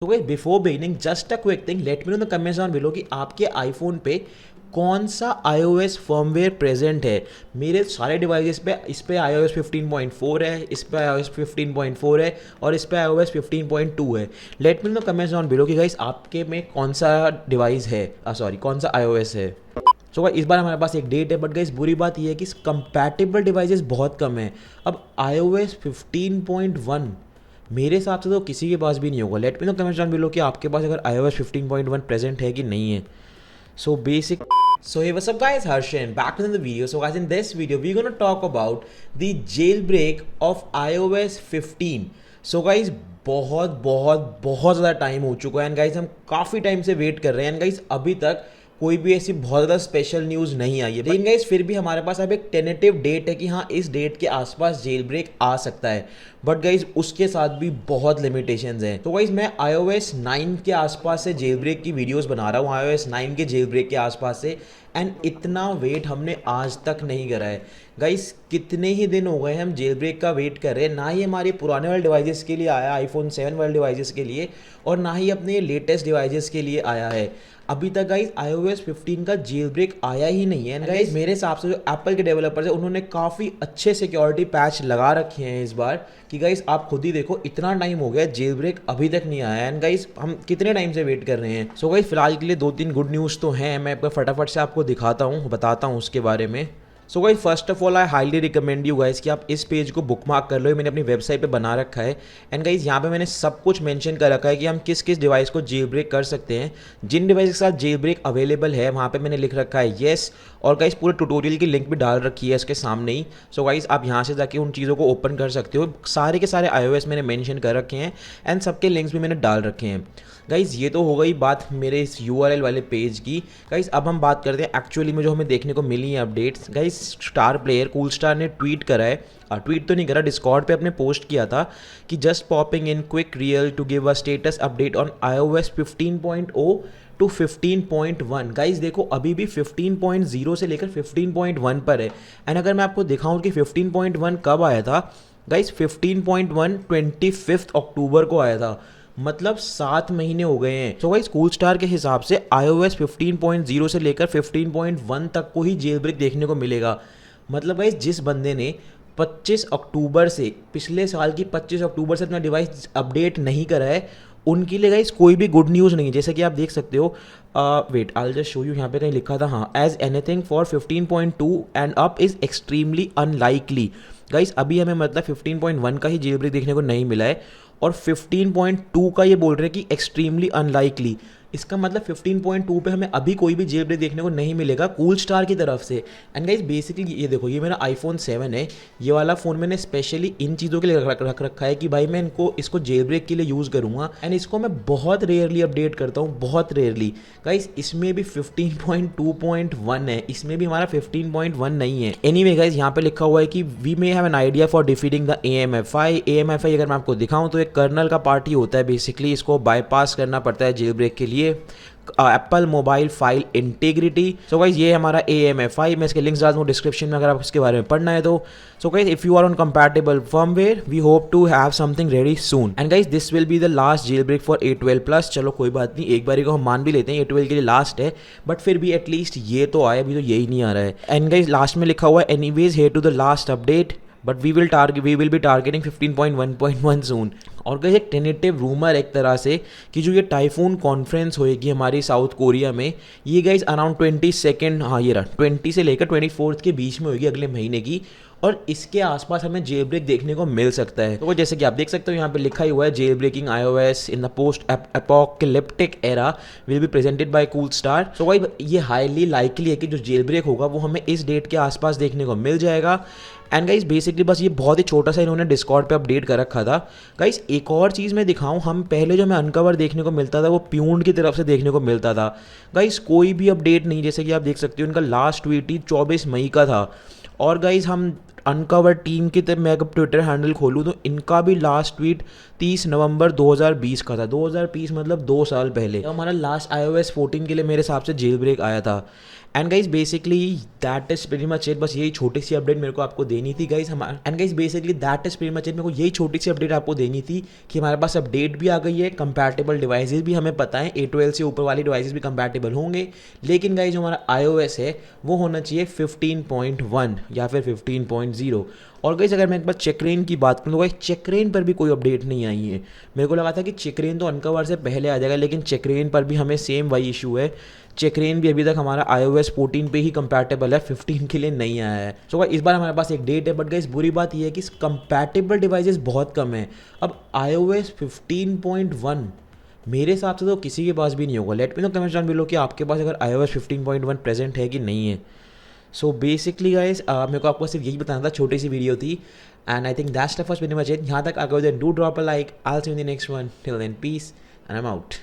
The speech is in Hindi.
तो guys before beginning just a quick thing, let me know in the comments down below कि आपके आईफोन पे कौन सा iOS फर्मवेयर प्रेजेंट है। मेरे सारे डिवाइसेस पे इस पे iOS 15.4 है, इस पे iOS 15.4 है और इस पे iOS 15.2 है। Let me know comments down below कि गाइस आपके में कौन सा डिवाइस है, सॉरी कौन सा iOS है। सो गाइस इस बार हमारे पास एक डेट है, बट गाइस बुरी बात यह है कि कंपैटिबल डिवाइसेस बहुत कम है। अब iOS 15.1 मेरे हिसाब से तो किसी के पास भी नहीं होगा। Let me know comments down below कि आपके पास अगर iOS 15.1 प्रेजेंट है कि नहीं है। So basic. So hey, what's up guys? Harshan back in the video. So guys, in this video we're gonna talk about the jailbreak of iOS 15. So guys, बहुत बहुत बहुत ज़्यादा टाइम हो चुका है एंड गाइज हम काफ़ी टाइम से वेट कर रहे हैं एंड गाइज अभी तक कोई भी ऐसी बहुत ज़्यादा स्पेशल न्यूज़ नहीं आई है। लेकिन गाइज फिर भी हमारे पास अब एक टेनेटिव डेट है कि हाँ इस डेट के आसपास जेल ब्रेक आ सकता है, बट गाइज उसके साथ भी बहुत लिमिटेशंस हैं। तो गाइज मैं iOS 9 के आसपास से जेल ब्रेक की वीडियोस बना रहा हूँ, iOS 9 के जेल ब्रेक के आसपास से, एंड इतना वेट हमने आज तक नहीं करा है। गाइस कितने ही दिन हो गए हम जेल ब्रेक का वेट कर रहे हैं, ना ही हमारे पुराने वाले डिवाइसेस के लिए आया, आईफोन 7 वाले डिवाइसेस के लिए, और ना ही अपने लेटेस्ट डिवाइसेस के लिए आया है। अभी तक गाइस iOS 15 का जेल ब्रेक आया ही नहीं है। गाइस मेरे हिसाब से जो एप्पल के डेवलपर्स हैं उन्होंने काफ़ी अच्छे सिक्योरिटी पैच लगा रखे हैं इस बार कि गाइस आप खुद ही देखो इतना टाइम हो गया जेल ब्रेक अभी तक नहीं आया एंड गाइस हम कितने टाइम से वेट कर रहे हैं। सो गाइस फिलहाल के लिए 2-3 गुड न्यूज़ तो हैं, मैं फटाफट से आपको दिखाता हूँ, बताता हूँ उसके बारे में। So guys first of all I highly recommend you guys कि आप इस पेज को बुकमार्क कर लो, मैंने अपनी वेबसाइट पे बना रखा है एंड गाइस यहाँ पे मैंने सब कुछ मेंशन कर रखा है कि हम किस किस डिवाइस को जेल ब्रेक कर सकते हैं। जिन डिवाइस के साथ जेल ब्रेक अवेलेबल है वहाँ पे मैंने लिख रखा है येस, और गाइस पूरे ट्यूटोरियल की लिंक भी डाल रखी है इसके सामने ही। सो गाइस आप यहाँ से जाके उन चीज़ों को ओपन कर सकते हो। सारे के सारे iOS मैंने मेंशन कर रखे हैं एंड सबके लिंक्स भी मैंने डाल रखे हैं। गाइज़ ये तो हो गई बात मेरे इस URL वाले पेज की। गाइज़ अब हम बात करते हैं एक्चुअली में जो हमें देखने को मिली है updates. Guys star player cool star ने ट्वीट करा है, ट्वीट तो नहीं करा, डिस्कॉर्ड पे अपने पोस्ट किया था कि just popping in quick real to give a status update on iOS 15.0 to 15.1। Guys देखो अभी भी 15.0 से लेकर 15.1 पर है एंड अगर मैं आपको दिखाऊं कि 15.1 कब आया था, गाइज 15.1 25 अक्टूबर को आया था, मतलब 7 महीने हो गए हैं। सो गाइस कूल स्टार के हिसाब से iOS 15.0 से लेकर 15.1 तक को ही जेल ब्रेक देखने को मिलेगा। मतलब गाइस जिस बंदे ने 25 अक्टूबर से, पिछले साल की 25 अक्टूबर से अपना डिवाइस अपडेट नहीं करा है, उनके लिए गाइस कोई भी गुड न्यूज़ नहीं। जैसे कि आप देख सकते हो, wait I just show you, यहाँ पे कहीं लिखा था हाँ, as anything for 15.2 and up is extremely unlikely. Guys अभी हमें मतलब 15.1 का ही जेल ब्रेक देखने को नहीं मिला है और 15.2 का ये बोल रहे हैं कि एक्सट्रीमली अनलाइकली। इसका मतलब 15.2 पे हमें अभी कोई भी जेल ब्रेक देखने को नहीं मिलेगा कूल स्टार की तरफ से। एंड गाइज बेसिकली ये देखो, ये मेरा आईफोन 7 है, ये वाला फ़ोन मैंने स्पेशली इन चीज़ों के लिए रख रखा है कि भाई मैं इसको जेल ब्रेक के लिए यूज़ करूँगा एंड इसको मैं बहुत रेयरली अपडेट करता हूँ, बहुत रेयरली। गाइज इसमें भी 15.2.1 है, इसमें भी हमारा 15.1 नहीं है। एनीवे गाइज यहाँ पे लिखा हुआ है कि we may have an idea for defeating the AMFI। AMFI अगर मैं आपको दिखाऊँ तो एक कर्नल का पार्ट ही होता है, बेसिकली इसको बाईपास करना पड़ता है जेल ब्रेक के लिए, Apple mobile file integrity. So guys ये हमारा AMFI, मैं इसके लिंक्स डाल दूँ डिस्क्रिप्शन में अगर आप इसके बारे में पढ़ना है तो। So guys if you are on compatible firmware we hope to have something ready soon and guys this will be the last jailbreak for A12+। चलो कोई बात नहीं, एक बारी को हम मान भी लेते हैं A12 के लिए लास्ट है, बट फिर भी एटलीस्ट ये तो आया, अभी तो यही नहीं आ रहा है। एंड गाइज लास्ट में लिखा हुआ है anyways here to the last update but we will be targeting 15.1.1 soon. और गाइस एक टेनेटिव रूमर एक तरह से कि जो ये टाइफून कॉन्फ्रेंस होएगी हमारी साउथ कोरिया में, ये गाइस अराउंड 22, हाँ ये रहा 20 से लेकर 24 के बीच में होगी अगले महीने की, और इसके आसपास हमें जेल ब्रेक देखने को मिल सकता है। तो जैसे कि आप देख सकते हो यहाँ पे लिखा ही हुआ है jail breaking iOS in the post apocalyptic era will be presented by cool star. So भाई ये हाईली लाइकली है कि जो जेल ब्रेक होगा वो हमें इस डेट के आसपास देखने को मिल जाएगा। एंड गाइस बेसिकली बस ये बहुत ही छोटा सा इन्होंने डिस्कॉर्ड पे अपडेट कर रखा था। गाइस एक और चीज़ मैं दिखाऊं, हम पहले जो हमें अनकवर देखने को मिलता था वो प्यून्ड की तरफ से देखने को मिलता था। गाइस कोई भी अपडेट नहीं, जैसे कि आप देख सकते हो इनका लास्ट ट्वीट ही 24 मई का था। और गाइस हम अनकवर टीम की तब मैं अगर ट्विटर हैंडल खोलूँ तो इनका भी लास्ट ट्वीट 30 नवंबर 2020 का था। 2020 मतलब 2 साल पहले हमारा लास्ट iOS 14 के लिए मेरे हिसाब से जेल ब्रेक आया था। And guys basically that is pretty much it. बस यही छोटी सी अपडेट मेरे को आपको देनी थी गाइज। हमारा and guys basically that is pretty much it. मेरे को यही छोटी सी अपडेट आपको देनी थी कि हमारे पास अपडेट भी आ गई है, कंपैटिबल डिवाइसेस भी हमें पता है, A12 से ऊपर वाली डिवाइसेस भी कंपैटिबल होंगे। लेकिन गाइज जो हमारा iOS है वो होना चाहिए 15.1 या फिर 15.0। और गाइज अगर मैं एक बार चेकरेन की बात करूँ तो गाइज चेकरेन पर भी कोई अपडेट नहीं आई है। मेरे को लगा था कि चेकरेन तो अनकवर से पहले आ जाएगा, लेकिन चेकरेन पर भी हमें सेम वही इशू है। चेकरेन भी अभी तक हमारा iOS 14 पे ही कंपैटिबल है, 15 के लिए नहीं आया है। सो इस बार हमारे पास एक डेट है, बट गाइस बुरी बात यह है कि कंपैटिबल डिवाइसेस बहुत कम है। अब iOS 15.1 मेरे हिसाब से तो किसी के पास भी नहीं होगा। Let me know comments down below कि आपके पास अगर iOS 15.1 प्रेजेंट है कि नहीं है। सो बेसिकली गाइस मेरे को आपको सिर्फ यही बताना था, छोटी सी वीडियो थी। And I think that's the first video much. यहाँ तक आ गए, do drop a like. I will see you in the next one. Till then peace and I am out.